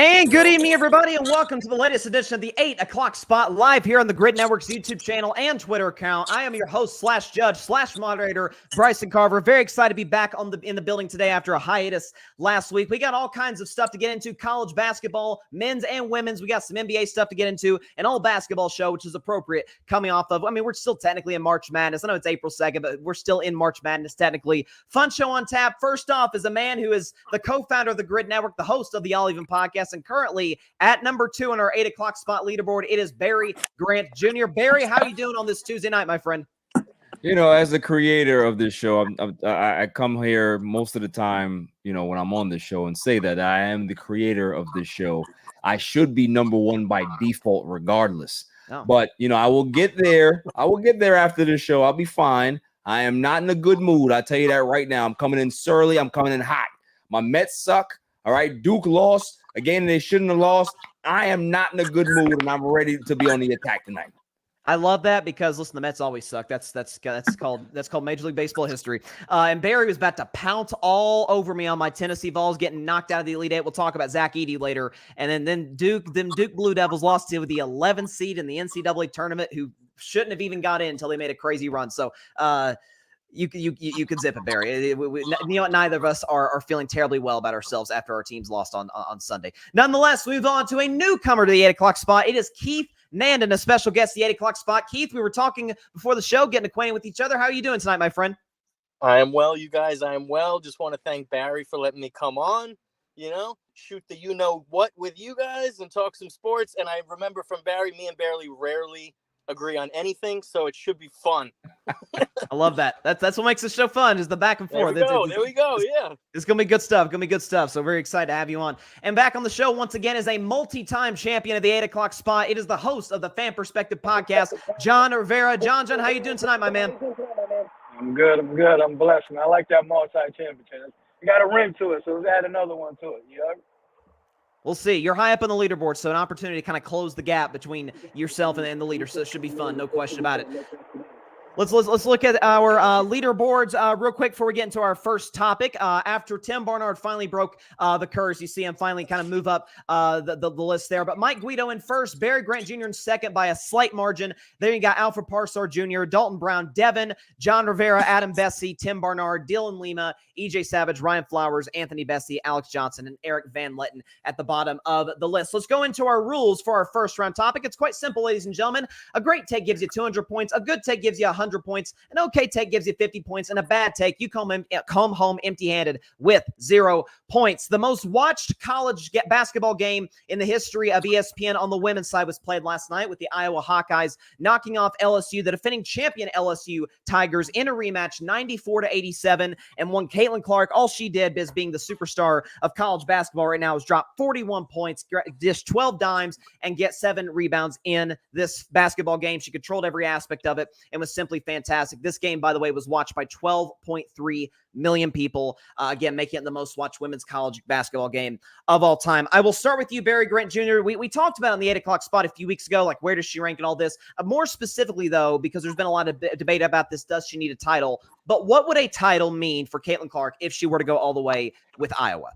And good evening, everybody, and welcome to the latest edition of the 8 o'clock spot live here on the Gryd Network's YouTube channel and Twitter account. I am your host / judge / moderator, Bryson Carver. Very excited to be back in the building today after a hiatus last week. We got all kinds of stuff to get into, college basketball, men's and women's. We got some NBA stuff to get into, an all basketball show, which is appropriate coming off of, we're still technically in March Madness. I know it's April 2nd, but we're still in March Madness technically. Fun show on tap. First off is a man who is the co-founder of the Gryd Network, the host of the All Even podcast, and currently at number 2 on our 8 o'clock spot leaderboard. It is Barry Grant Jr. Barry, how are you doing on this Tuesday night, my friend? You know, as the creator of this show, I come here most of the time, when I'm on this show and say that I am the creator of this show. I should be number 1 by default regardless. Oh. But, I will get there. I will get there after the show. I'll be fine. I am not in a good mood. I'll tell you that right now. I'm coming in surly. I'm coming in hot. My Mets suck. All right. Duke lost. Again, they shouldn't have lost. I am not in a good mood, and I'm ready to be on the attack tonight. I love that because, listen, the Mets always suck. That's called Major League Baseball history. And Barry was about to pounce all over me on my Tennessee Vols getting knocked out of the Elite Eight. We'll talk about Zach Edey later. And then Duke Blue Devils lost to the 11th seed in the NCAA tournament, who shouldn't have even got in until they made a crazy run. So, You could zip it, Barry. Neither of us are feeling terribly well about ourselves after our teams lost on Sunday. Nonetheless, we move on to a newcomer to the 8 o'clock spot. It is Keith Nandin, a special guest, the 8 o'clock spot. Keith, we were talking before the show, getting acquainted with each other. How are you doing tonight, my friend? I am well, you guys. I am well. Just want to thank Barry for letting me come on, shoot the you-know-what with you guys and talk some sports. And I remember from Barry, me and Barry rarely agree on anything, so it should be fun. I love that. That's what makes the show fun, is the back and forth. There we go. Yeah. It's going to be good stuff. So very excited to have you on. And back on the show once again is a multi-time champion of the 8 o'clock spot. It is the host of the Fan Perspective podcast, John Rivera. John, how you doing tonight, my man? I'm good. I'm blessed, man. I like that multi-championship. You got a ring to it, so let's add another one to it, We'll see. You're high up on the leaderboard, so an opportunity to kind of close the gap between yourself and the leader. So it should be fun, no question about it. Let's look at our leaderboards real quick before we get into our first topic. After Tim Barnard finally broke the curse, you see him finally kind of move up the list there. But Mike Guido in first, Barry Grant Jr. in second by a slight margin. Then you got Alfred Parsar Jr., Dalton Brown, Devin, John Rivera, Adam Bessie, Tim Barnard, Dylan Lima, EJ Savage, Ryan Flowers, Anthony Bessie, Alex Johnson, and Eric Van Letten at the bottom of the list. Let's go into our rules for our first round topic. It's quite simple, ladies and gentlemen. A great take gives you 200 points. A good take gives you 100 points. An okay take gives you 50 points. And a bad take, you come home empty-handed with 0 points. The most watched college basketball game in the history of ESPN on the women's side was played last night with the Iowa Hawkeyes knocking off LSU, the defending champion LSU Tigers, in a rematch 94-87, and won Caitlin Clark. All she did, as being the superstar of college basketball right now, is drop 41 points, dish 12 dimes, and get 7 rebounds in this basketball game. She controlled every aspect of it and was simply fantastic. This game, by the way, was watched by 12.3 million people, again, making it the most watched women's college basketball game of all time. I will start with you, Barry Grant Jr. We talked about on the 8 o'clock spot a few weeks ago, like where does she rank and all this. More specifically, though, because there's been a lot of debate about this, does she need a title? But what would a title mean for Caitlin Clark if she were to go all the way with Iowa?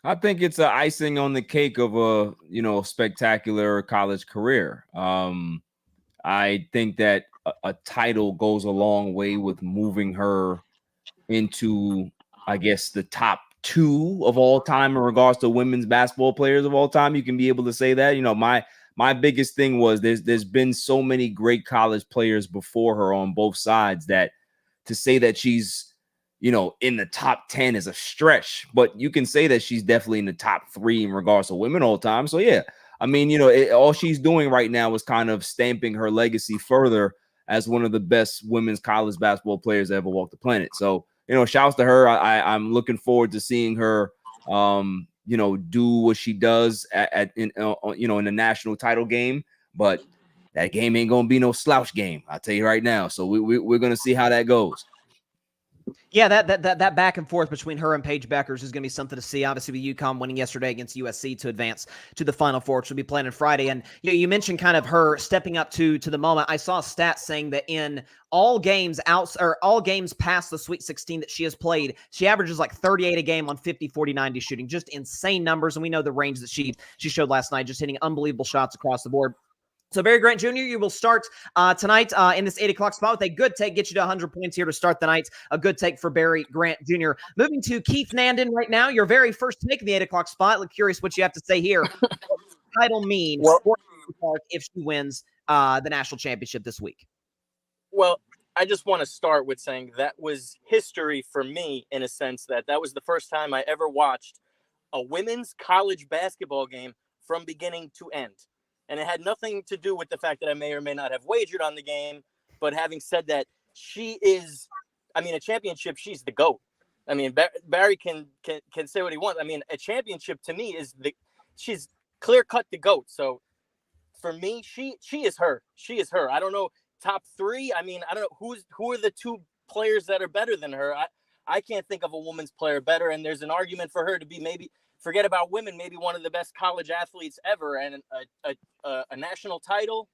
I think it's an icing on the cake of a, spectacular college career. I think that a title goes a long way with moving her into, I guess, the top 2 of all time in regards to women's basketball players of all time. You can be able to say that. My biggest thing was there's been so many great college players before her on both sides that to say that she's, in the top 10 is a stretch, but you can say that she's definitely in the top 3 in regards to women all time. So yeah, all she's doing right now is kind of stamping her legacy further as one of the best women's college basketball players that ever walked the planet. So, shouts to her. I'm looking forward to seeing her, do what she does in the national title game. But that game ain't going to be no slouch game. I'll tell you right now. So we're going to see how that goes. Yeah, that back and forth between her and Paige Beckers is going to be something to see. Obviously, with UConn winning yesterday against USC to advance to the Final Four, which will be playing on Friday. And you mentioned kind of her stepping up to the moment. I saw stats saying that in all games past the Sweet 16 that she has played, she averages like 38 a game on 50, 40, 90 shooting. Just insane numbers. And we know the range that she showed last night, just hitting unbelievable shots across the board. So Barry Grant Jr., you will start tonight in this 8 o'clock spot with a good take, get you to 100 points here to start the night. A good take for Barry Grant Jr. Moving to Keith Nandin right now, your very first take in the 8 o'clock spot. Look, curious what you have to say here. What does the title mean for Caitlin Clark if she wins the national championship this week? Well, I just want to start with saying that was history for me in a sense that was the first time I ever watched a women's college basketball game from beginning to end. And it had nothing to do with the fact that I may or may not have wagered on the game. But having said that, she is, a championship, she's the GOAT. I mean, Barry can say what he wants. I mean, a championship to me she's clear cut the GOAT. So for me, she is her. She is her. I don't know, top three. I don't know who are the two players that are better than her. I can't think of a women's player better. And there's an argument for her to be maybe, forget about women, maybe one of the best college athletes ever, and a national title.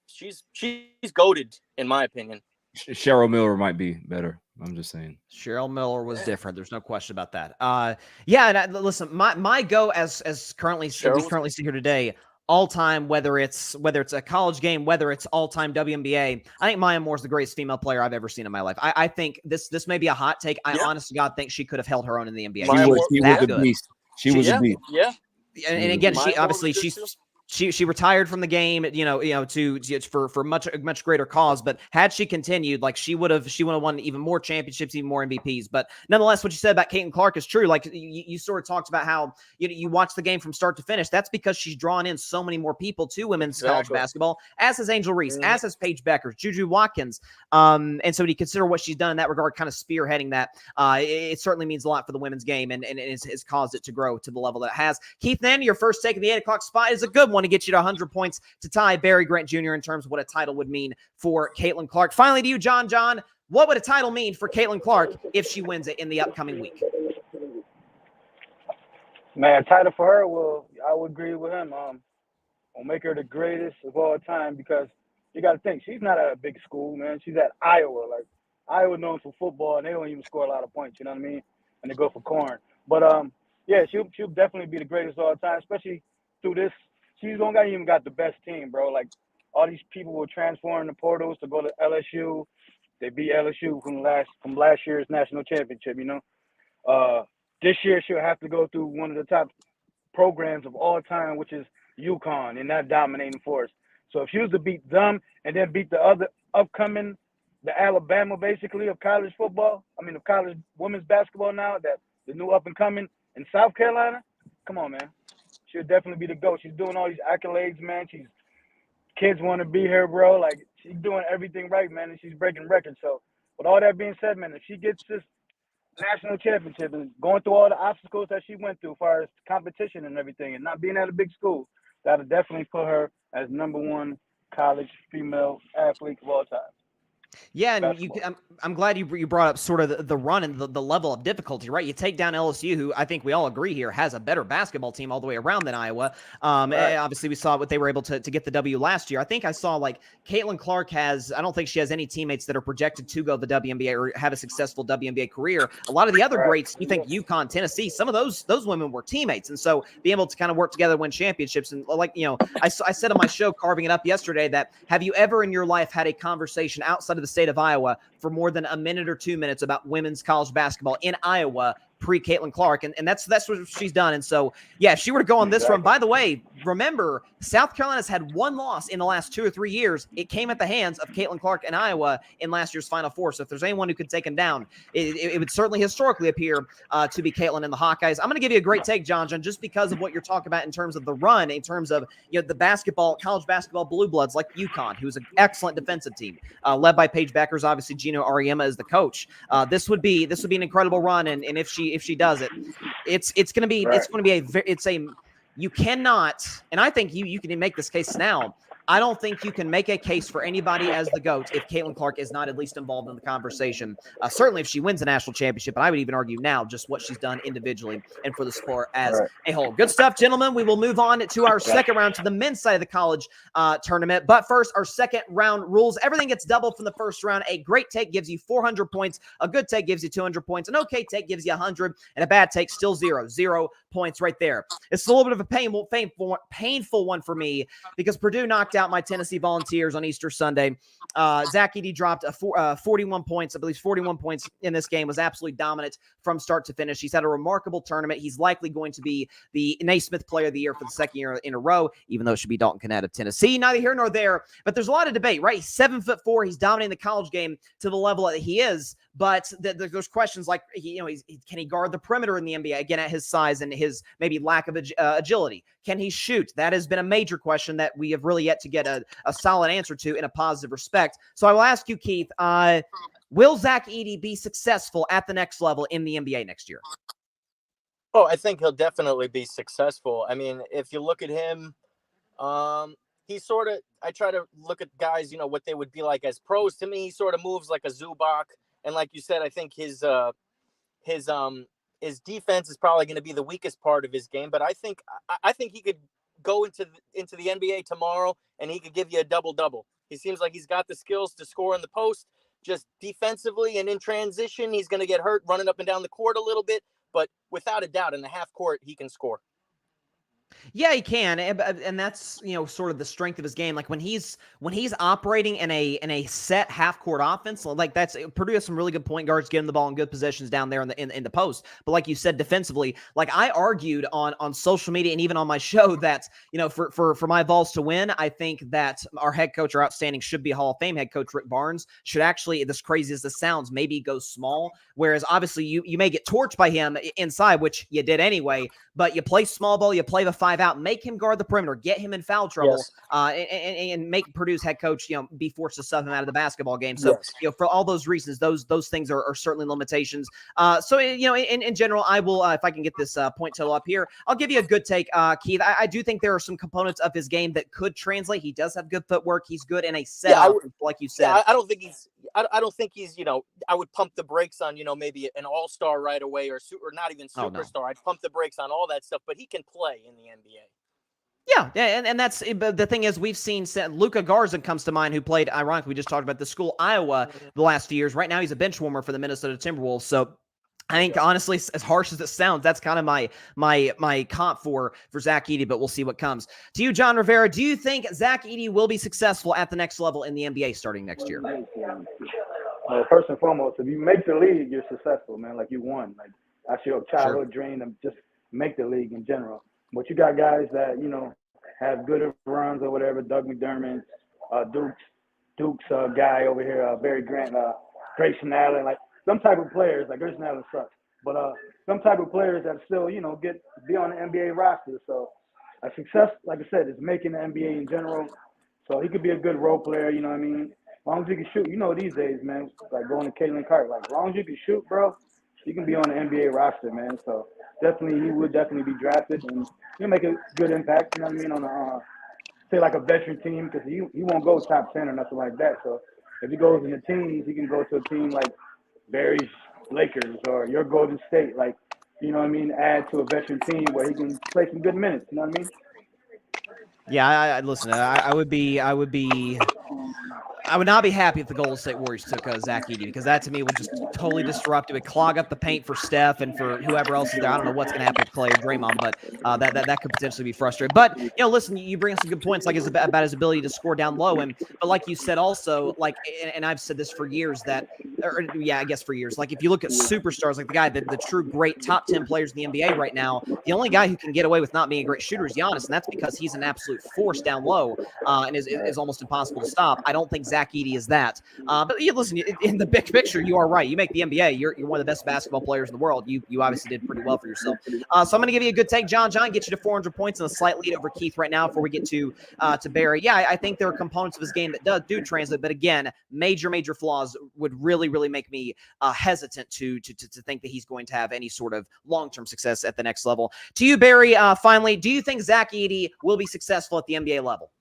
She's goated, in my opinion. Cheryl Miller might be better. I'm just saying. Cheryl Miller was different. There's no question about that. Yeah. And listen, my go as currently see here today, all time, whether it's a college game, whether it's all time WNBA, I think Maya Moore is the greatest female player I've ever seen in my life. I think this may be a hot take. I honest to God think she could have held her own in the NBA. She was a beast. She was a beast. Yeah. And again, she retired from the game, for much greater cause. But had she continued, like she would have won even more championships, even more MVPs. But nonetheless, what you said about Caitlin Clark is true. Like you sort of talked about how you watch the game from start to finish. That's because she's drawn in so many more people to women's college basketball, as has Angel Reese, as has Paige Beckers, Juju Watkins. And so when you consider what she's done in that regard, kind of spearheading that, it certainly means a lot for the women's game and has caused it to grow to the level that it has. Keith, then your first take in the 8 o'clock spot is a good one to get you to 100 points to tie Barry Grant Jr. in terms of what a title would mean for Caitlin Clark. Finally, to you, John, what would a title mean for Caitlin Clark if she wins it in the upcoming week? Man, a title for her, well, I would agree with him. Will make her the greatest of all time because you got to think, she's not at a big school, man. She's at Iowa. Like, Iowa known for football, and they don't even score a lot of points, you know what I mean? And they go for corn. But, yeah, she'll definitely be the greatest of all time, especially through this. She's even got the best team, bro. Like, all these people will transform the portals to go to LSU. They beat LSU from last year's national championship, This year she'll have to go through one of the top programs of all time, which is UConn, and that dominating force. So if she was to beat them and then beat the other upcoming, the Alabama basically of college football, of college women's basketball now, that the new up and coming in South Carolina, come on, man. She'll definitely be the GOAT. She's doing all these accolades, man. Kids want to be here, bro. Like, she's doing everything right, man, and she's breaking records. So with all that being said, man, if she gets this national championship and going through all the obstacles that she went through as far as competition and everything and not being at a big school, that'll definitely put her as #1 college female athlete of all time. Yeah, and I'm glad you brought up sort of the run and the level of difficulty, right? You take down LSU, who I think we all agree here has a better basketball team all the way around than Iowa. Right. Obviously, we saw what they were able to get the W last year. I think I saw like Caitlin Clark I don't think she has any teammates that are projected to go to the WNBA or have a successful WNBA career. A lot of the other greats, you think UConn, Tennessee, some of those women were teammates. And so being able to kind of work together, win championships. And I said on my show, Carving It Up yesterday, that have you ever in your life had a conversation outside of the state of Iowa for more than a minute or 2 minutes about women's college basketball in Iowa pre-Caitlin Clark, and that's what she's done. And so, yeah, if she were to go on this run, by the way, remember, South Carolina's had one loss in the last 2 or 3 years. It came at the hands of Caitlin Clark and Iowa in last year's Final Four. So if there's anyone who could take them down, it would certainly historically appear to be Caitlin and the Hawkeyes. I'm going to give you a great take, John, just because of what you're talking about in terms of the run, in terms of the college basketball blue bloods like UConn, who's an excellent defensive team, led by Paige Beckers. Obviously, Gino Auriemma is the coach. This would be an incredible run, and if she does it, it's going to be you cannot, and I think you can make this case now. I don't think you can make a case for anybody as the GOAT if Caitlin Clark is not at least involved in the conversation. Certainly if she wins a national championship, but I would even argue now just what she's done individually and for the sport as a whole. Good stuff, gentlemen. We will move on to our second round, to the men's side of the college tournament. But first, our second round rules. Everything gets doubled from the first round. A great take gives you 400 points. A good take gives you 200 points. An okay take gives you 100. And a bad take, still 0 points right there. It's a little bit of a painful one for me because Purdue knocked out my Tennessee Volunteers on Easter Sunday. Zach Edey dropped 41 points. I believe 41 points in this game. Was absolutely dominant from start to finish. He's had a remarkable tournament. He's likely going to be the Naismith Player of the Year for the second year in a row, even though it should be Dalton Kennett of Tennessee. Neither here nor there, but there's a lot of debate, right? He's 7'4". He's dominating the college game to the level that he is, but there's questions like, can he guard the perimeter in the NBA, again, at his size and his maybe lack of agility? Can he shoot? That has been a major question that we have really yet to get a solid answer to in a positive respect. So I will ask you, Keith, will Zach Edey be successful at the next level in the NBA next year? Oh, I think he'll definitely be successful. I mean, if you look at him, he sort of, I try to look at guys, what they would be like as pros. To me, he sort of moves like a Zubac. And like you said, I think his defense is probably going to be the weakest part of his game. But I think he could go into the NBA tomorrow and he could give you a double-double. He seems like he's got the skills to score in the post, just defensively and in transition. He's going to get hurt running up and down the court a little bit, but without a doubt, in the half court, he can score. Yeah, he can, and that's sort of the strength of his game. Like when he's operating in a set half court offense, like that's Purdue has some really good point guards getting the ball in good positions down there in the post. But like you said, defensively, like I argued on social media and even on my show that for my Vols to win, I think that our head coach, our outstanding, should be Hall of Fame head coach Rick Barnes, should actually, as crazy as this sounds, maybe go small. Whereas obviously you may get torched by him inside, which you did anyway. But you play small ball, you play the 5 out, make him guard the perimeter, get him in foul trouble, and make Purdue's head coach, be forced to sub him out of the basketball game. So, for all those reasons, those things are certainly limitations. So, in general, I will, if I can get this point total up here, I'll give you a good take, Keith. I do think there are some components of his game that could translate. He does have good footwork. He's good in a setup, like you said. Yeah, I don't think he's. I don't think he's. I would pump the brakes on maybe an all-star right away or not even superstar. Oh, no. I'd pump the brakes on all that stuff, but he can play in the NBA. Yeah, and that's the thing is we've seen Luka Garza comes to mind, who played, ironically, we just talked about the school, Iowa, the last few years. Right now, he's a bench warmer for the Minnesota Timberwolves. So I think, honestly, as harsh as it sounds, that's kind of my comp for Zach Edey, but we'll see what comes. To you, John Rivera, do you think Zach Edey will be successful at the next level in the NBA starting next year? Well, first and foremost, if you make the league, you're successful, man. Like, you won. Like, that's your childhood dream to just make the league in general. But you got guys that, have good runs or whatever, Doug McDermott, Duke's guy over here, Barry Grant, Grayson Allen, like some type of players, like Grayson Allen sucks, but some type of players that still, be on the NBA roster. So a success, like I said, is making the NBA in general. So he could be a good role player, you know what I mean? As long as he can shoot, these days, man, like going to Caitlin Clark, like as long as you can shoot, bro, you can be on the NBA roster, man. So definitely, he would definitely be drafted, and he'll make a good impact, you know what I mean, on a, say like a veteran team, because he won't go top 10 or nothing like that. So if he goes in the teams, he can go to a team like Barry's Lakers or your Golden State, like, you know what I mean, add to a veteran team where he can play some good minutes, you know what I mean? Yeah, listen, I would not be happy if the Golden State Warriors took Zach Edey, because that to me would just totally disrupt. It would clog up the paint for Steph and for whoever else is there. I don't know what's going to happen with Clay or Draymond, but that could potentially be frustrating. But listen, you bring up some good points, like about his ability to score down low, but like you said also, like, and I've said this for years for years. Like if you look at superstars, like the true great top 10 players in the NBA right now, the only guy who can get away with not being a great shooter is Giannis, and that's because he's an absolute force down low and is almost impossible to stop. I don't think Zach Edey is that. But listen, in the big picture, you are right. You make the NBA, you're one of the best basketball players in the world. You obviously did pretty well for yourself. So I'm going to give you a good take, John. John, get you to 400 points and a slight lead over Keith right now before we get to Barry. Yeah, I think there are components of his game that do translate, but again, major flaws would really make me hesitant to think that he's going to have any sort of long-term success at the next level. To you, Barry, finally, do you think Zach Edey will be successful at the NBA level?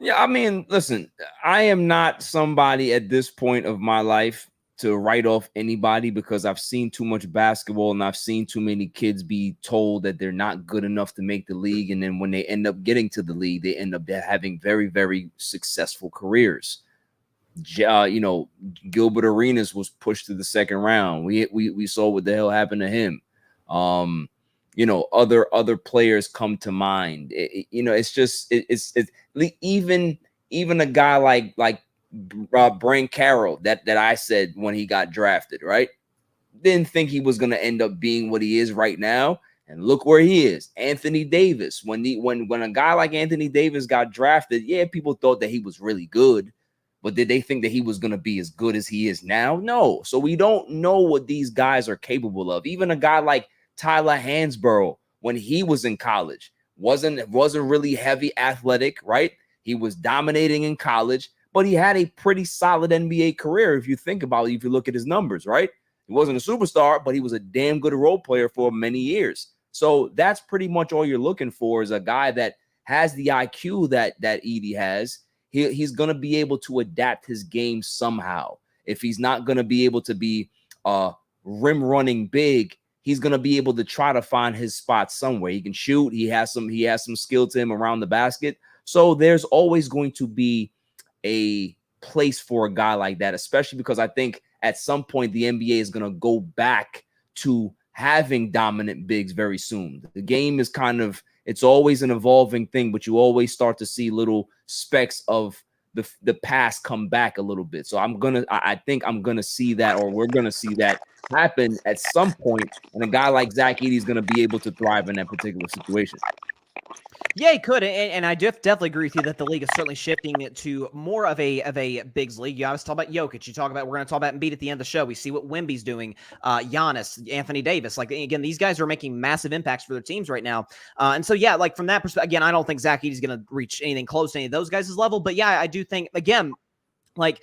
Yeah, I mean, listen, I am not somebody at this point of my life to write off anybody because I've seen too much basketball and I've seen too many kids be told that they're not good enough to make the league. And then when they end up getting to the league, they end up having very, very successful careers. Gilbert Arenas was pushed to the second round. We saw what the hell happened to him. Other players come to mind. Even a guy like Brain Carroll that I said when he got drafted, right? Didn't think he was going to end up being what he is right now. And look where he is. Anthony Davis. When a guy like Anthony Davis got drafted, yeah, people thought that he was really good. But did they think that he was going to be as good as he is now? No. So we don't know what these guys are capable of. Even a guy like Tyler Hansborough, when he was in college, wasn't really heavy athletic, right? He was dominating in college, but he had a pretty solid NBA career. If you think about it, if you look at his numbers, right? He wasn't a superstar, but he was a damn good role player for many years. So that's pretty much all you're looking for, is a guy that has the IQ that Edey has. He's going to be able to adapt his game somehow. If he's not going to be able to be rim running big, he's going to be able to try to find his spot somewhere. He can shoot. He has some skill to him around the basket. So there's always going to be a place for a guy like that, especially because I think at some point the NBA is going to go back to having dominant bigs very soon. The game is it's always an evolving thing, but you always start to see little specks of the past come back a little bit. So I think I'm gonna see that, or we're gonna see that happen at some point, and a guy like Zach Edey is gonna be able to thrive in that particular situation. Yeah, he could, and I definitely agree with you that the league is certainly shifting it to more of a bigs league. You always talk about Jokic. We're going to talk about Embiid at the end of the show. We see what Wemby's doing, Giannis, Anthony Davis. Like, again, these guys are making massive impacts for their teams right now. And so, yeah, like from that perspective, again, I don't think Zach Edey's going to reach anything close to any of those guys' level. But yeah, I do think, again, like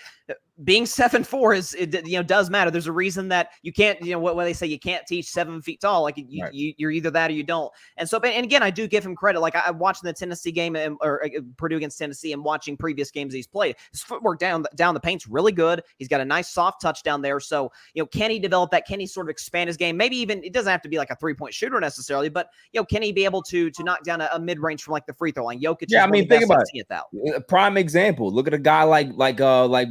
being 7'4" does matter. There's a reason that you can't, what they say, you can't teach 7 feet tall. Like you're either that or you don't. And so, and again, I do give him credit. Like I'm watching the Tennessee game or Purdue against Tennessee and watching previous games he's played. His footwork down the paint's really good. He's got a nice soft touch down there. So, can he develop that? Can he sort of expand his game? Maybe even, it doesn't have to be like a 3-point shooter necessarily, but can he be able to knock down a mid-range from like the free throw line? Jokic. Yeah, I mean, think about it. Prime example. Look at a guy like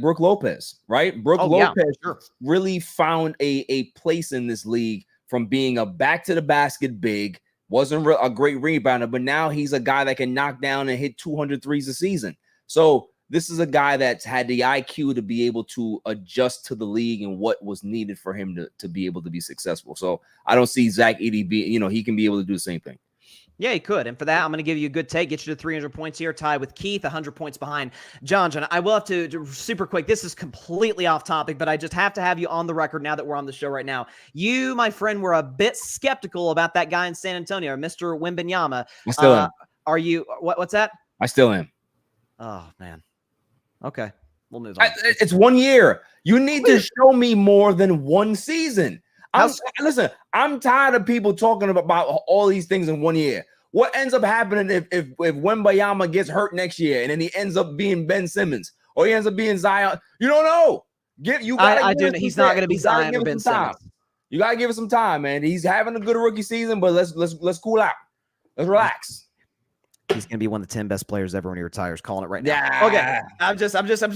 Brook Lopez, right? Brook Lopez really found a place in this league from being a back to the basket big, wasn't a great rebounder, but now he's a guy that can knock down and hit 200 threes a season. So this is a guy that's had the IQ to be able to adjust to the league and what was needed for him to be able to be successful. So I don't see Zach Edey he can be able to do the same thing. Yeah, he could. And for that, I'm going to give you a good take, get you to 300 points here, tied with Keith, 100 points behind John. I will have to super quick. This is completely off topic, but I just have to have you on the record now that we're on the show right now. You, my friend, were a bit skeptical about that guy in San Antonio, Mr. Wembanyama. I still am. Are you? What's that? I still am. Oh, man. Okay. We'll move on. It's 1 year. You need to show me more than one season. Listen, I'm tired of people talking about all these things in 1 year. What ends up happening if Wembanyama gets hurt next year and then he ends up being Ben Simmons or he ends up being Zion? You don't know. He's not going to be Zion or Ben Simmons. You got to give it some time, man. He's having a good rookie season, but let's cool out. Let's relax. He's going to be one of the 10 best players ever when he retires. Calling it right now. Yeah. Okay. I'm just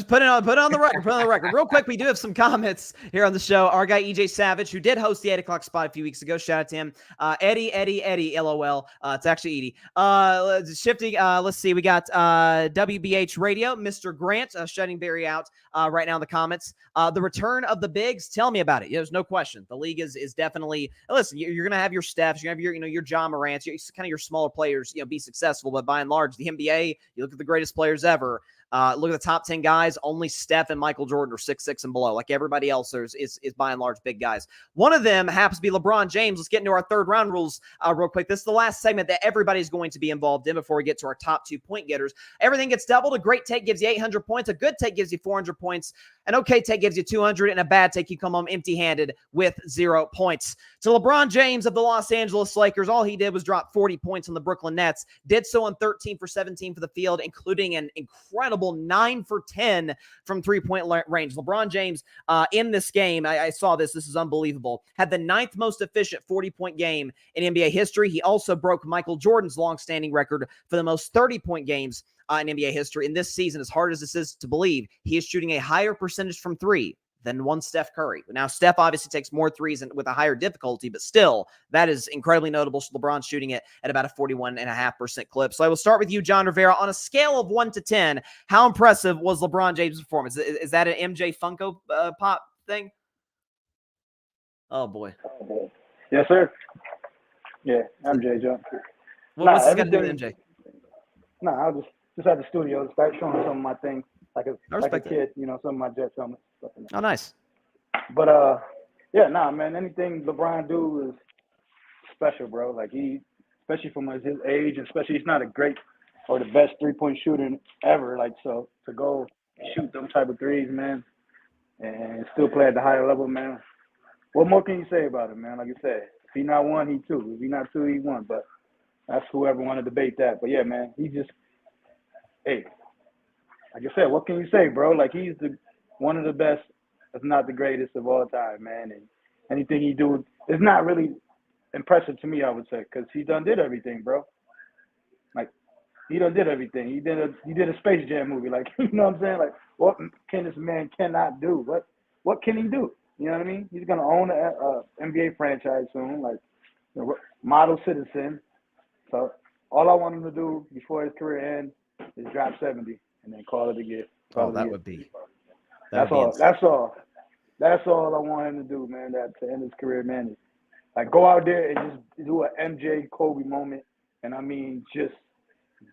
putting it on the record. Put it on the record. Real quick, we do have some comments here on the show. Our guy EJ Savage, who did host the 8 o'clock spot a few weeks ago. Shout out to him. Eddie, LOL. It's actually Edey. Shifting. Let's see. We got WBH Radio, Mr. Grant, shutting Barry out right now in the comments. The return of the bigs. Tell me about it. Yeah, there's no question. The league is definitely. Listen, you're going to have your Stephs. You're going to have your John Morants. Kind of your smaller players. Be successful. But by and large, the NBA, you look at the greatest players ever. Look at the top 10 guys. Only Steph and Michael Jordan are 6'6" and below. Like everybody else is by and large big guys. One of them happens to be LeBron James. Let's get into our third round rules real quick. This is the last segment that everybody's going to be involved in before we get to our top 2 point getters. Everything gets doubled. A great take gives you 800 points. A good take gives you 400 points. An okay take gives you 200. And a bad take, you come home empty-handed with 0 points. To LeBron James of the Los Angeles Lakers, all he did was drop 40 points on the Brooklyn Nets. Did so on 13 for 17 for the field, including an incredible 9 for 10 from three-point range. LeBron James in this game, I saw this. This is unbelievable. Had the 9th most efficient 40-point game in NBA history. He also broke Michael Jordan's long-standing record for the most 30-point games in NBA history. In this season, as hard as this is to believe, he is shooting a higher percentage from three than one Steph Curry. Now, Steph obviously takes more threes and with a higher difficulty, but still, that is incredibly notable. LeBron shooting it at about a 41.5% clip. So I will start with you, John Rivera. On a scale of 1 to 10, how impressive was LeBron James' performance? Is that an MJ Funko Pop thing? Oh, boy. Yes, sir. Yeah, MJ, John. What's this got to do with MJ? I was just at the studio to start showing some of my things, like a kid, you know, some of my Jets helmets. Oh, nice. But yeah, man, anything LeBron do is special, bro. Like especially from his age, and especially he's not a great or the best 3-point shooter ever. Like, so to go shoot them type of threes, man, and still play at the higher level, man. What more can you say about him, man? Like you said, if he not one, he two. If he not two, he one. But that's whoever want to debate that. But yeah, man, he just, hey, like I said, what can you say, bro? Like, he's one of the best, if not the greatest of all time, man. And anything he do is not really impressive to me, I would say, because he done did everything, bro. Like, he done did everything. He did a Space Jam movie. Like, you know what I'm saying? Like, what can this man cannot do? What can he do? You know what I mean? He's gonna own a NBA franchise soon, like, you know, model citizen. So all I want him to do before his career ends is drop 70 and then call it a year. Would be. That's all. That's all I want him to do, man. That to end his career, man. Is like go out there and just do an MJ Kobe moment, and I mean just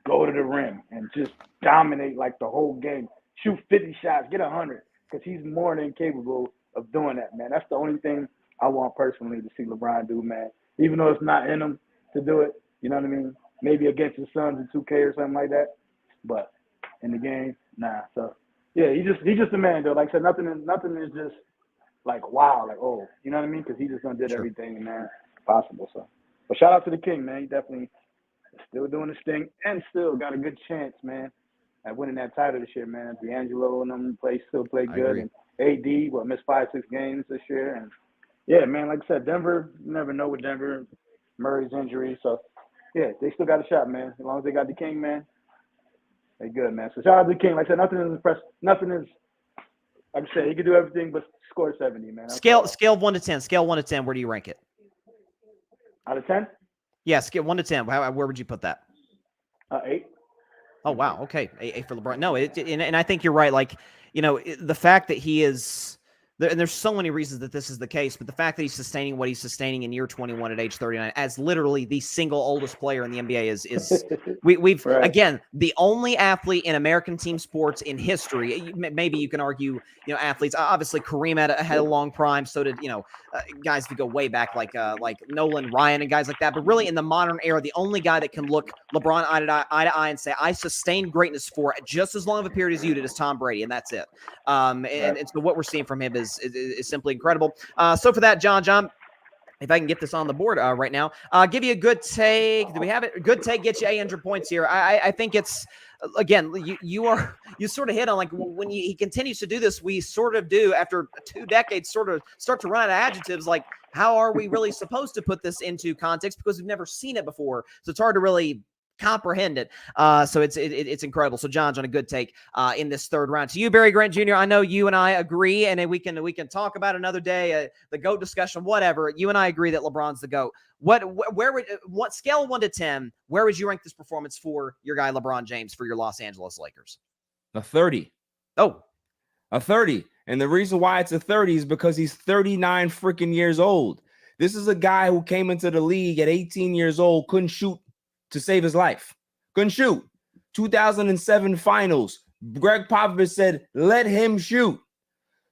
go to the rim and just dominate like the whole game. Shoot 50 shots, get 100, because he's more than capable of doing that, man. That's the only thing I want personally to see LeBron do, man. Even though it's not in him to do it, you know what I mean? Maybe against his Suns in 2K or something like that, but in the game, nah. So yeah, he's just a man though. Like I said, nothing is just like wow, like oh, you know what I mean? Because he just done did everything, man, possible. So, but shout out to the King, man. He definitely still doing his thing and still got a good chance, man, at winning that title this year, man. D'Angelo and them still play good, and AD missed 5-6 games this year, and yeah, man, like I said, Denver, you never know with Denver, Murray's injury, so yeah, they still got a shot, man. As long as they got the King, man, they good, man. So shout out to the King. Like I said, nothing is like I said, he could do everything but score 70, man. Scale of 1 to 10. Scale 1 to 10. Where do you rank it? Out of 10? Yeah, scale 1 to 10. Where would you put that? 8. Oh wow, okay, 8 for LeBron. No, and I think you're right. Like, you know, the fact that he is. And there's so many reasons that this is the case, but the fact that he's sustaining what he's sustaining in year 21 at age 39 as literally the single oldest player in the NBA is we've right. Again, the only athlete in American team sports in history. Maybe you can argue, you know, athletes. Obviously, Kareem had a long prime. So did, you know, guys who go way back like Nolan Ryan and guys like that. But really, in the modern era, the only guy that can look LeBron eye to eye and say, "I sustained greatness for just as long of a period as you did," is Tom Brady, and that's it. And so what we're seeing from him is simply incredible. So for that, John, if I can get this on the board right now, give you a good take. Do we have it? Good take gets you 800 points here. I think it's, again, you sort of hit on, like, when he continues to do this, we sort of do, after 2 decades, sort of start to run out of adjectives. Like, how are we really supposed to put this into context? Because we've never seen it before. So it's hard to really comprehend it. So it's incredible. So John's on a good take in this third round. To you, Barry Grant Jr., I know you and I agree, and we can talk about another day, the GOAT discussion, whatever. You and I agree that LeBron's the GOAT. What scale of 1 to 10, where would you rank this performance for your guy LeBron James for your Los Angeles Lakers? A 30. Oh. A 30. And the reason why it's a 30 is because he's 39 freaking years old. This is a guy who came into the league at 18 years old, couldn't shoot to save his life. Couldn't shoot. 2007 finals, Greg Popovich said, let him shoot.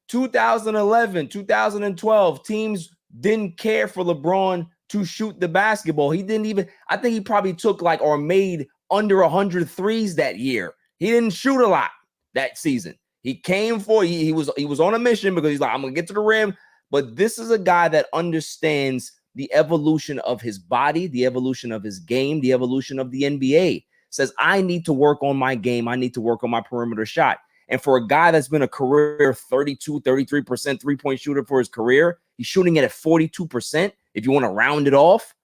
2011, 2012, teams didn't care for LeBron to shoot the basketball. He didn't even, I think he probably took like or made under 100 threes that year. He didn't shoot a lot that season. He came for, he was on a mission because he's like, I'm going to get to the rim. But this is a guy that understands the evolution of his body, the evolution of his game, the evolution of the NBA. Says, I need to work on my game. I need to work on my perimeter shot. And for a guy that's been a career 32, 33% three-point shooter for his career, he's shooting it at 42%. If you want to round it off,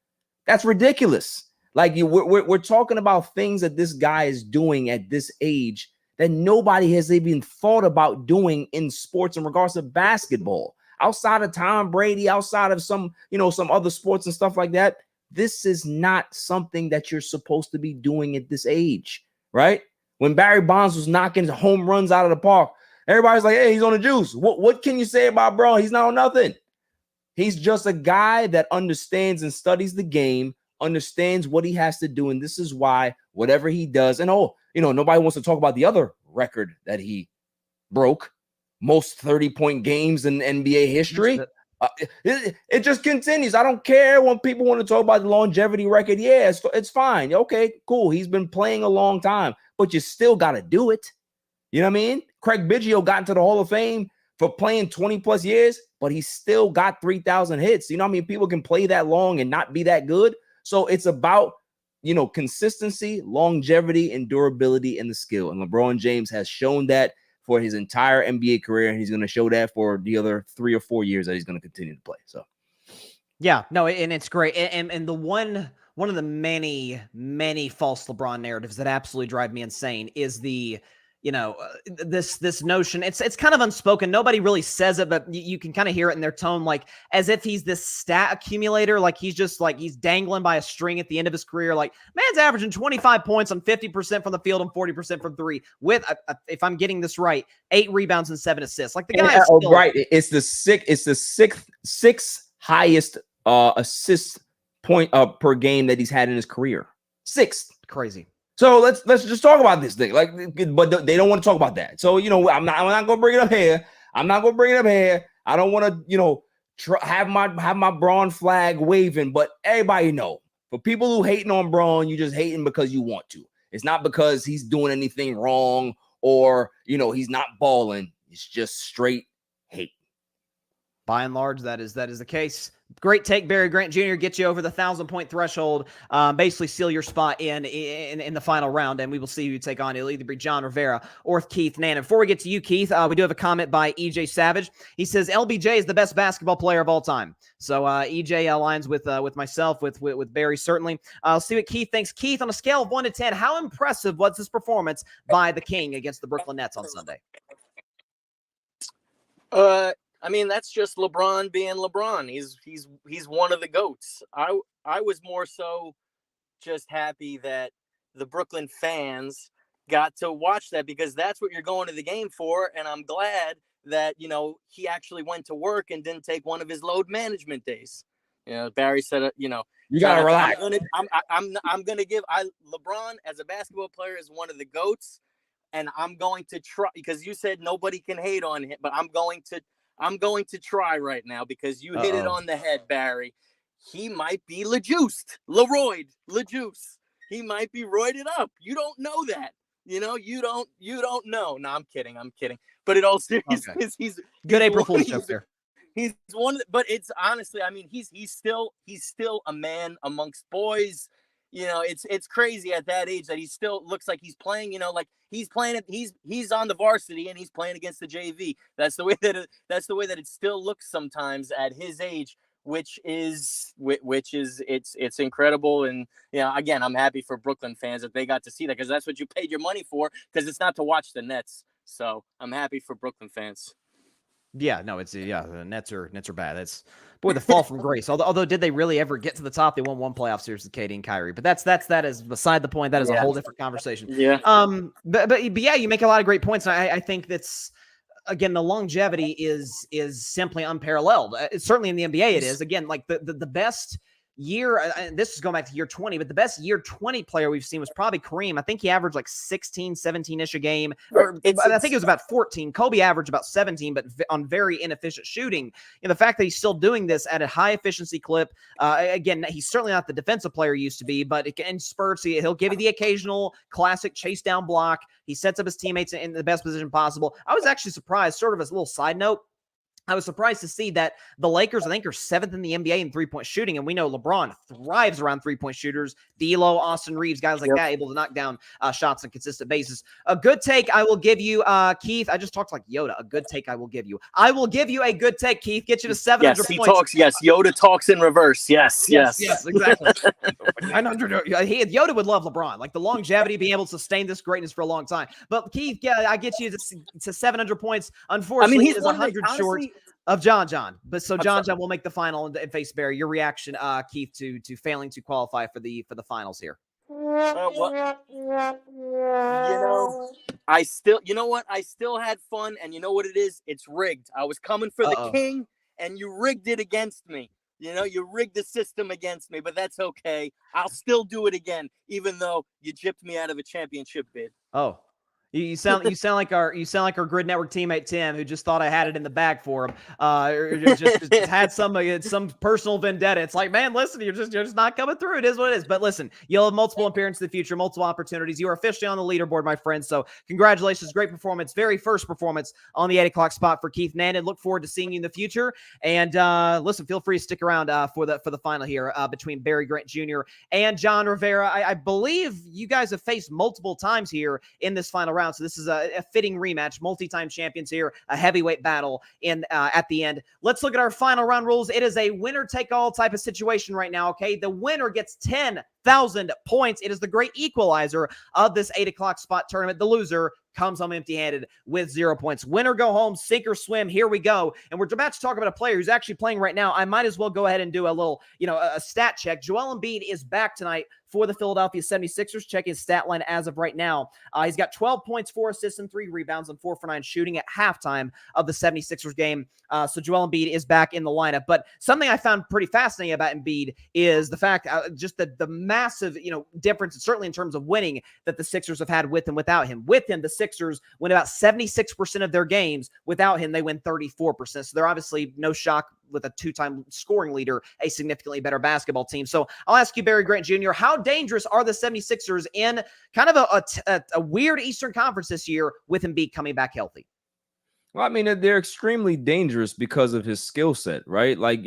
that's ridiculous. Like we're talking about things that this guy is doing at this age that nobody has even thought about doing in sports in regards to basketball. Outside of Tom Brady, outside of some other sports and stuff like that, this is not something that you're supposed to be doing at this age, right? When Barry Bonds was knocking home runs out of the park, everybody's like, hey, he's on the juice. What can you say about Bron? He's not on nothing. He's just a guy that understands and studies the game, understands what he has to do. And this is why whatever he does, and nobody wants to talk about the other record that he broke, most 30-point games in NBA history. It just continues. I don't care when people want to talk about the longevity record. Yeah, it's fine. Okay, cool. He's been playing a long time, but you still got to do it. You know what I mean? Craig Biggio got into the Hall of Fame for playing 20 plus years, but he still got 3,000 hits. You know what I mean? People can play that long and not be that good. So it's about, consistency, longevity, and durability and the skill. And LeBron James has shown that for his entire NBA career, and he's going to show that for the other 3 or 4 years that he's going to continue to play. So, yeah, no, and it's great. And the one of the many false LeBron narratives that absolutely drive me insane is the this notion. It's kind of unspoken. Nobody really says it, but you can kind of hear it in their tone, like as if he's this stat accumulator, like he's just like he's dangling by a string at the end of his career. Like, man's averaging 25 points on 50% from the field and 40% from three with, if I'm getting this right, 8 rebounds and 7 assists. Like the guy is still, right. It's the sixth highest assist point per game that he's had in his career. 6th. Crazy. So let's just talk about this thing. But they don't want to talk about that. So I'm not going to bring it up here. I don't want to have my Braun flag waving. But everybody know, for people who hating on Braun, you just hating because you want to. It's not because he's doing anything wrong or he's not balling. It's just straight hate. By and large, that is the case. Great take, Barry Grant Jr. Get you over the 1,000-point threshold. Basically seal your spot in the final round, and we will see who you take on. It'll either be John Rivera or Keith Nandin. Before we get to you, Keith, we do have a comment by EJ Savage. He says LBJ is the best basketball player of all time. So EJ aligns with myself, with Barry certainly. I'll see what Keith thinks. Keith, on a scale of 1 to 10, how impressive was this performance by the King against the Brooklyn Nets on Sunday? I mean, that's just LeBron being LeBron. He's one of the GOATs. I was more so just happy that the Brooklyn fans got to watch that because that's what you're going to the game for. And I'm glad that, he actually went to work and didn't take one of his load management days. Barry said, you got to relax. I'm going to give LeBron as a basketball player is one of the GOATs. And I'm going to try because you said nobody can hate on him, but I'm going to try right now because you hit it on the head, Barry. He might be LeJuiced. LeJuice. He might be roided up. You don't know that. You don't know. No, I'm kidding. But in all seriousness, he's good April Fool's joke there. He's one, but it's honestly, I mean, he's still a man amongst boys. It's crazy at that age that he still looks like he's playing, like he's playing it. He's on the varsity and he's playing against the JV. That's the way that it still looks sometimes at his age, which is it's incredible. And, again, I'm happy for Brooklyn fans that they got to see that because that's what you paid your money for because it's not to watch the Nets. So I'm happy for Brooklyn fans. Yeah, no, the Nets are bad. That's the fall from grace. Although did they really ever get to the top? They won one playoff series with KD and Kyrie, but that is beside the point. That is a whole different conversation. Yeah. But yeah, you make a lot of great points. I think that's, again, the longevity is simply unparalleled. Certainly in the NBA it is. Again, like the best year, and this is going back to year 20, but the best year 20 player we've seen was probably Kareem. I think he averaged like 16, 17-ish a game. Or I think it was about 14. Kobe averaged about 17, but on very inefficient shooting. And the fact that he's still doing this at a high efficiency clip, again, he's certainly not the defensive player he used to be, but in spurts, he'll give you the occasional classic chase down block. He sets up his teammates in the best position possible. I was actually surprised, sort of as a little side note, I was surprised to see that the Lakers, I think, are 7th in the NBA in three-point shooting, and we know LeBron thrives around three-point shooters. D'Lo, Austin Reeves, guys like that, able to knock down shots on a consistent basis. A good take I will give you, Keith. I just talked like Yoda. A good take I will give you. I will give you a good take, Keith. Get you to 700 yes, points. Talks. Yes, Yoda talks in reverse. Yes, exactly. 900. Yoda would love LeBron. Like the longevity, being able to sustain this greatness for a long time. But Keith, yeah, I get you to 700 points. Unfortunately, it is 100 short of John. But so John will make the final and face Barry. Your reaction, Keith, to failing to qualify for the finals here. I still, you know what? I still had fun, and you know what it is? It's rigged. I was coming for the king, and you rigged it against me. You know, you rigged the system against me, but that's okay. I'll still do it again, even though you gypped me out of a championship bid. Oh. You sound like our Gryd Network teammate Tim, who just thought I had it in the bag for him. Just had some personal vendetta. It's like, man, listen, you're just not coming through. It is what it is. But listen, you'll have multiple appearances in the future, multiple opportunities. You are officially on the leaderboard, my friend. So congratulations, great performance, very first performance on the 8 o'clock spot for Keith Nandin. Look forward to seeing you in the future. And listen, feel free to stick around for the final here between Barry Grant Jr. and John Rivera. I believe you guys have faced multiple times here in this final round. So this is a fitting rematch, multi-time champions here, a heavyweight battle in at the end. Let's look at our final round rules. It is a winner-take-all type of situation right now, okay? The winner gets 10,000 points. It is the great equalizer of this 8 o'clock spot tournament. The loser comes home empty-handed with 0 points. Win or go home, sink or swim. Here we go. And we're about to talk about a player who's actually playing right now. I might as well go ahead and do a little, a stat check. Joel Embiid is back tonight for the Philadelphia 76ers. Check his stat line as of right now. He's got 12 points, 4 assists, and 3 rebounds, and 4 for 9 shooting at halftime of the 76ers game. So Joel Embiid is back in the lineup. But something I found pretty fascinating about Embiid is the fact, just the massive, difference, certainly in terms of winning, that the Sixers have had with and without him. With him, the Sixers win about 76% of their games. Without him, they win 34%. So they're obviously, no shock, with a 2-time scoring leader, a significantly better basketball team. So I'll ask you, Barry Grant Jr., how dangerous are the 76ers in kind of a weird Eastern Conference this year with Embiid coming back healthy? Well, I mean, they're extremely dangerous because of his skill set, right? Like,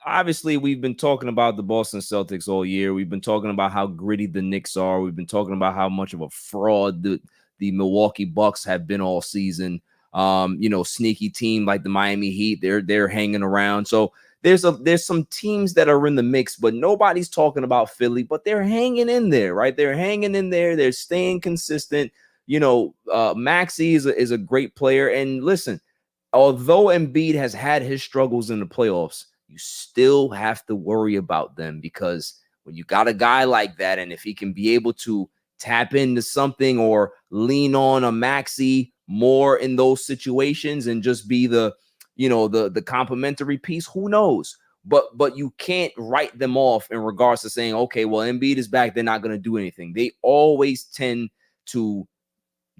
obviously we've been talking about the Boston Celtics all year. We've been talking about how gritty the Knicks are. We've been talking about how much of a fraud the Milwaukee Bucks have been all season. Sneaky team like the Miami Heat, they're hanging around. So there's some teams that are in the mix, but nobody's talking about Philly, but they're hanging in there, right? They're hanging in there. They're staying consistent. Maxey is a great player. And listen, although Embiid has had his struggles in the playoffs, you still have to worry about them, because when you got a guy like that, and if he can be able to tap into something or lean on a Maxey more in those situations and just be the complimentary piece, who knows? But you can't write them off in regards to saying, okay, well, Embiid is back, they're not going to do anything. They always tend to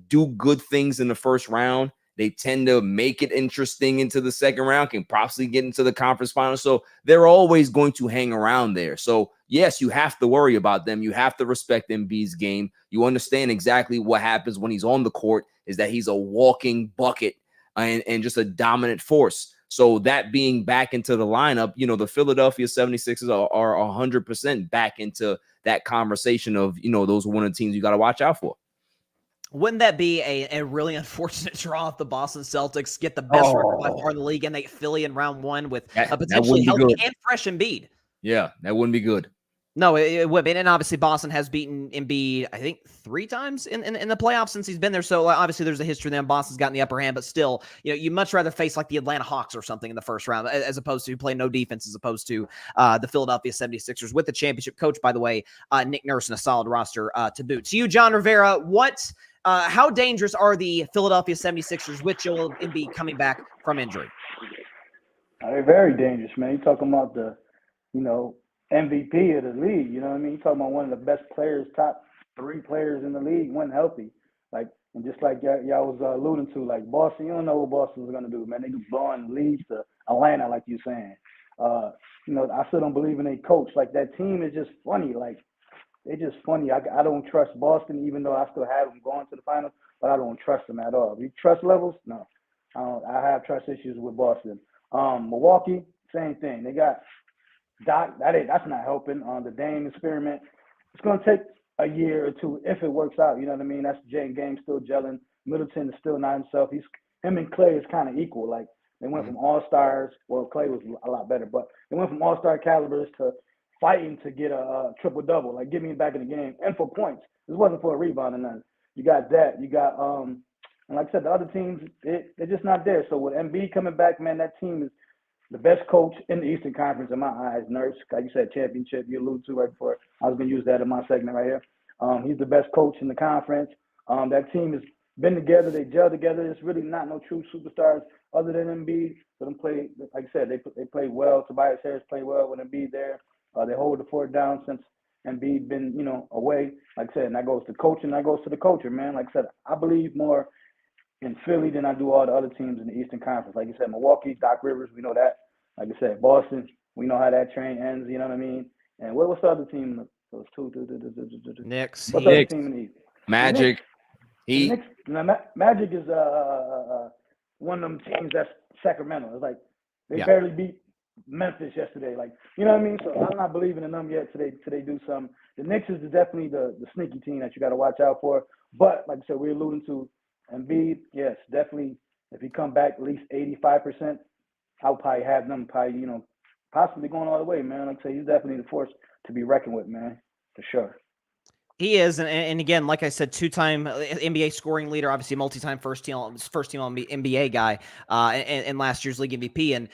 do good things in the first round. They tend to make it interesting into the second round, can possibly get into the conference finals. So they're always going to hang around there. So yes, you have to worry about them. You have to respect Embiid's game. You understand exactly what happens when he's on the court, is that he's a walking bucket and just a dominant force. So that being back into the lineup, the Philadelphia 76ers are 100% back into that conversation of, those are one of the teams you got to watch out for. Wouldn't that be a really unfortunate draw if the Boston Celtics get the best record by far in the league and they Philly in round one with a potentially healthy and fresh Embiid? Yeah, that wouldn't be good. No, it would be. And obviously Boston has beaten Embiid, I think, 3 times in the playoffs since he's been there. So obviously there's a history there. Boston's gotten the upper hand, but still, you'd much rather face like the Atlanta Hawks or something in the first round as opposed to play no defense, as opposed to the Philadelphia 76ers with the championship coach, by the way, Nick Nurse, and a solid roster to boot. To you, John Rivera, how dangerous are the Philadelphia 76ers with Joel Embiid coming back from injury? They're very dangerous, man. You're talking about the MVP of the league. You know what I mean? You're talking about one of the best players, top 3 players in the league, when healthy. Like, and just like y'all was alluding to, like Boston, you don't know what Boston was gonna do, man. They just blowing leads to Atlanta, like you saying. You know, I still don't believe in a coach. Like, that team is just funny. Like, they're just funny. I don't trust Boston, even though I still have them going to the finals, but I don't trust them at all. Trust levels? No. I have trust issues with Boston. Milwaukee, same thing. They got Doc. That's not helping. The Dame experiment. It's going to take a year or 2 if it works out. You know what I mean? That's game still gelling. Middleton is still not himself. Him and Clay is kind of equal. Like, they went from all-stars. Well, Clay was a lot better, but they went from all-star calibers to fighting to get a triple-double. Like, get me back in the game. And for points. This wasn't for a rebound or nothing. You got that. You got and like I said, the other teams, they're just not there. So with Embiid coming back, man, that team is the best coach in the Eastern Conference in my eyes. Nurse, like you said, championship, you alluded to right before. I was going to use that in my segment right here. He's the best coach in the conference. That team has been together. They gel together. There's really not no true superstars other than Embiid. So them play, like I said, they play well. Tobias Harris played well with Embiid there. They hold the fort down since Embiid been, you know, away. Like I said, and that goes to coaching. That goes to the culture, man. Like I said, I believe more in Philly than I do all the other teams in the Eastern Conference. Like you said, Milwaukee, Doc Rivers, we know that. Like I said, Boston, we know how that train ends, you know what I mean? And what's the other team? Those two. Knicks. What's the other team in the East? Magic. Heat. Magic is one of them teams that's Sacramento. It's like they barely beat Memphis yesterday. Like, you know what I mean? So I'm not believing in them yet till they do something. The Knicks is definitely the sneaky team that you got to watch out for. But like I said, we're alluding to Embiid, yes, definitely. If he come back at least 85%, I'll probably have them you know, possibly going all the way, man. Like I say, he's definitely the force to be reckoned with, man, for sure. He is, and again, like I said, 2-time NBA scoring leader, obviously multi-time first team NBA guy, and last year's league MVP. And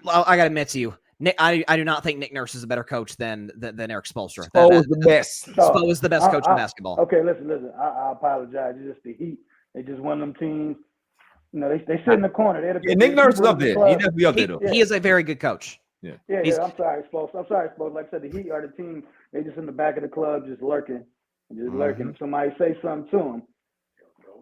I got to admit to you, Nick, I do not think Nick Nurse is a better coach than Eric Spoelstra. Spo is the best. Spo is the best coach in basketball. Okay, listen. I apologize. It's just the Heat. They just one of them teams. You know, they sit in the corner. Nick Nurse is up there. He definitely up there, though. He is a very good coach. Yeah. I'm sorry, Spokes. Like I said, the Heat are the team. They just in the back of the club, just lurking. If somebody say something to them,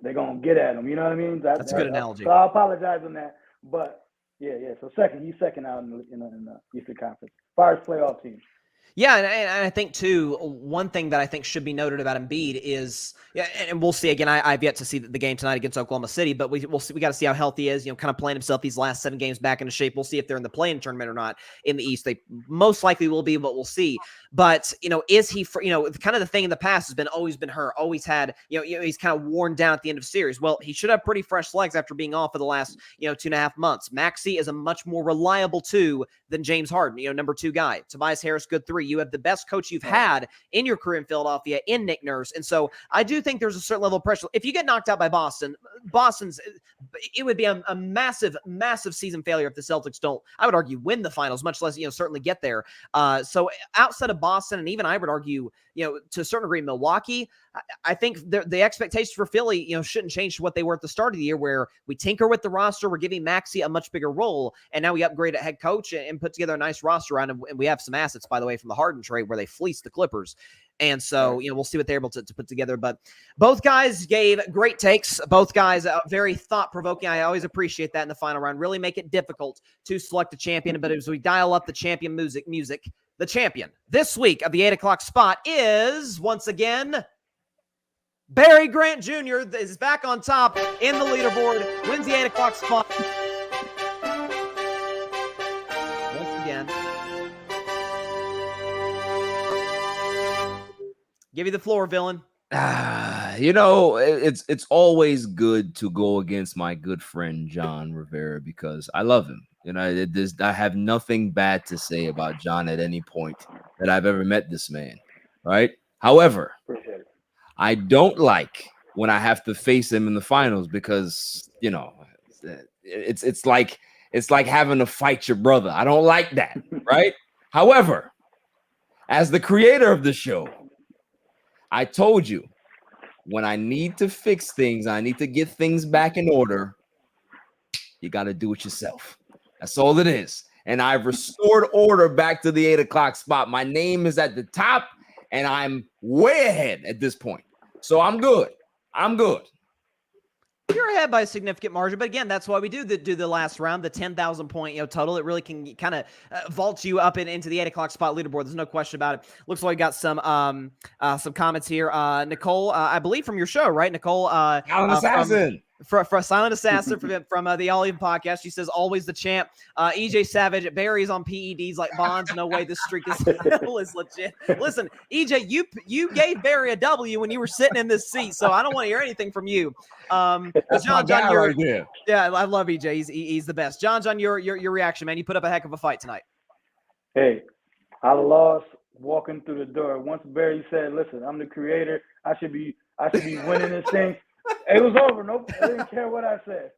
they're gonna get at them. You know what I mean? That's a good analogy. So I apologize on that, but yeah. So he's second out in the Eastern Conference as far as playoff teams. Yeah, and I think, too, one thing that I think should be noted about Embiid is, and we'll see, again, I've yet to see the game tonight against Oklahoma City, but we'll see. We got to see how healthy he is, you know, kind of playing himself these last 7 games back into shape. We'll see if they're in the play-in tournament or not in the East. They most likely will be, but we'll see. But, you know, is he, you know, kind of the thing in the past has always been hurt, always had, you know, he's kind of worn down at the end of series. Well, he should have pretty fresh legs after being off for the last, 2.5 months. Maxey is a much more reliable 2 than James Harden, number 2 guy. Tobias Harris, good 3. You have the best coach you've had in your career in Philadelphia in Nick Nurse. And so I do think there's a certain level of pressure. If you get knocked out by it would be a massive, massive season failure if the Celtics don't, I would argue, win the finals, much less, certainly get there. So outside of Boston, and even I would argue, to a certain degree, Milwaukee, I think the expectations for Philly, shouldn't change to what they were at the start of the year, where we tinker with the roster. We're giving Maxey a much bigger role. And now we upgrade at head coach and put together a nice roster around him. And we have some assets, by the way, from the Harden trade where they fleeced the Clippers. And so, we'll see what they're able to put together. But both guys gave great takes. Both guys very thought-provoking. I always appreciate that in the final round. Really make it difficult to select a champion. But as we dial up the champion music, the champion this week of the 8 o'clock spot is, once again, Barry Grant Jr. is back on top in the leaderboard, wins the 8 o'clock spot. Once again. Give you the floor, villain. It's always good to go against my good friend John Rivera because I love him. I have nothing bad to say about John at any point that I've ever met this man. Right. However, I don't like when I have to face him in the finals because, it's like having to fight your brother. I don't like that. Right. However, as the creator of the show, I told you when I need to fix things, I need to get things back in order. You got to do it yourself. That's all it is. and I've restored order back to the 8 o'clock spot. My name is at the top, and I'm way ahead at this point. So I'm good. I'm good. You're ahead by a significant margin, but again, that's why we do the last round, the 10,000 point total. It really can kind of vault you up into the 8 o'clock spot leaderboard. There's no question about it. Looks like we got some comments here. Nicole, I believe from your show, right? Nicole, Alan Assassin. For Silent Assassin from the All Even podcast. She says, always the champ. EJ Savage, Barry's on PEDs like Bonds. No way this streak is legit. Listen, EJ, you gave Barry a W when you were sitting in this seat, so I don't want to hear anything from you. That's John, right there. Yeah, I love EJ. He's the best. John, your reaction, man. You put up a heck of a fight tonight. Hey, I lost walking through the door. Once Barry said, listen, I'm the creator. I should be winning this thing. It was over. Nope. I didn't care what I said.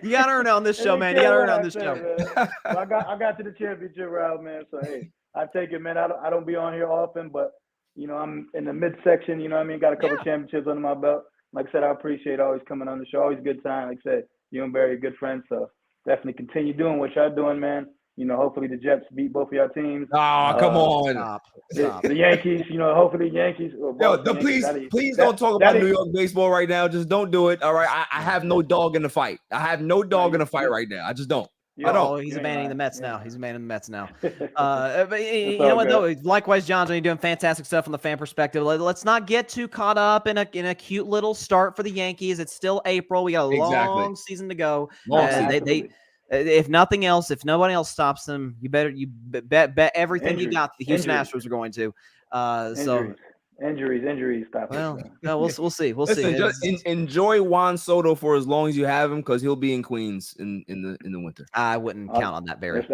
You got to earn on this show, man. You got to earn on this show. So I got to the championship round, man. So, hey, I take it, man. I don't be on here often, but, I'm in the midsection. You know what I mean? Got a couple championships under my belt. Like I said, I appreciate always coming on the show. Always a good time. Like I said, you and Barry are good friends. So definitely continue doing what y'all doing, man. Hopefully the Jets beat both of your teams. Oh, come on. Stop. The Yankees, hopefully the Yankees. Please don't talk about New York baseball right now. Just don't do it. All right. I have no dog in the fight. I have no dog in the fight right now. I just don't. He's abandoning the Mets now. He's abandoning the Mets now. But you know what, though? Likewise, John, you're doing fantastic stuff from the fan perspective. Let's not get too caught up in a cute little start for the Yankees. It's still April. We got a long season to go. If nothing else, if nobody else stops them, you bet everything you got the Houston Astros are going to. Injuries. Stop. Well, no, we'll see. Listen, just enjoy Juan Soto for as long as you have him, because he'll be in Queens in the winter. I wouldn't count on that, Barry.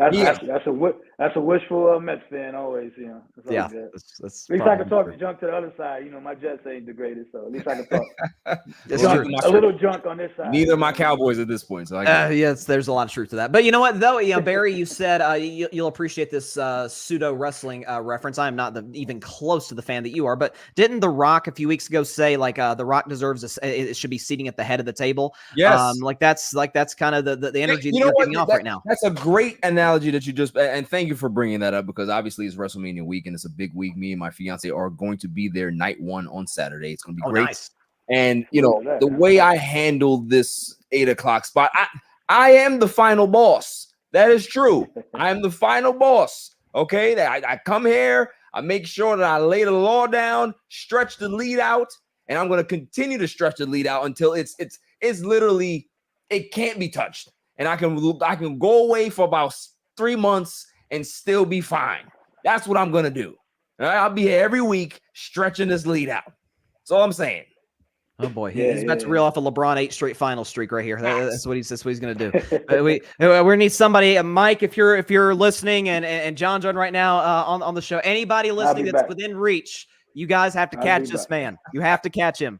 That's a wishful Mets fan always. Yeah. At least I can talk junk to the other side. My Jets ain't the greatest, so at least I can talk a little junk on this side. Neither of my Cowboys at this point. So yes, there's a lot of truth to that. But you know what, though, Barry, you said you'll appreciate this pseudo wrestling reference. I am not even close to the fan that you are, but didn't The Rock a few weeks ago say The Rock deserves it should be seating at the head of the table? Yes. That's kind of the energy that you're giving off right now. That's a great analogy that you just, and thank you for bringing that up, because obviously it's WrestleMania week and it's a big week. Me and my fiance are going to be there night one on Saturday. It's going to be great. Nice. And the way I handled this 8 o'clock spot, I am the final boss. That is true. I am the final boss. Okay. I come here. I make sure that I lay the law down, stretch the lead out, and I'm going to continue to stretch the lead out until it's literally, it can't be touched. And I can go away for about 3 months and still be fine. That's what I'm going to do. All right? I'll be here every week stretching this lead out. That's all I'm saying. Oh boy, he's about to reel off a LeBron 8 straight final streak right here. That's what he's going to do. we need somebody, Mike, if you're listening, and John right now on the show. Anybody listening that's within reach, you guys have to catch this man. You have to catch him.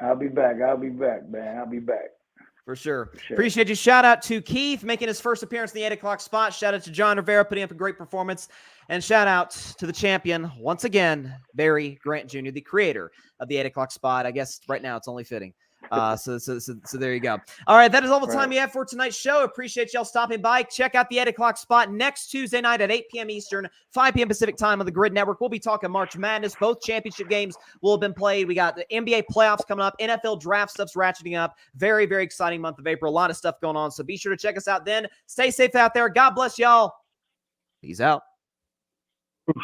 I'll be back, man. I'll be back. For sure. Appreciate you. Shout out to Keith making his first appearance in the 8 o'clock spot. Shout out to John Rivera putting up a great performance. And shout out to the champion, once again, Barry Grant Jr., the creator of the 8 o'clock spot. I guess right now it's only fitting. So there you go. All right, that is all the time we have for tonight's show. Appreciate y'all stopping by. Check out the 8 o'clock spot next Tuesday night at 8 p.m. Eastern, 5 p.m. Pacific time on the Gryd Network. We'll be talking March Madness. Both championship games will have been played. We got the NBA playoffs coming up. NFL draft stuff's ratcheting up. Very, very exciting month of April. A lot of stuff going on. So be sure to check us out then. Stay safe out there. God bless y'all. Peace out. Oof.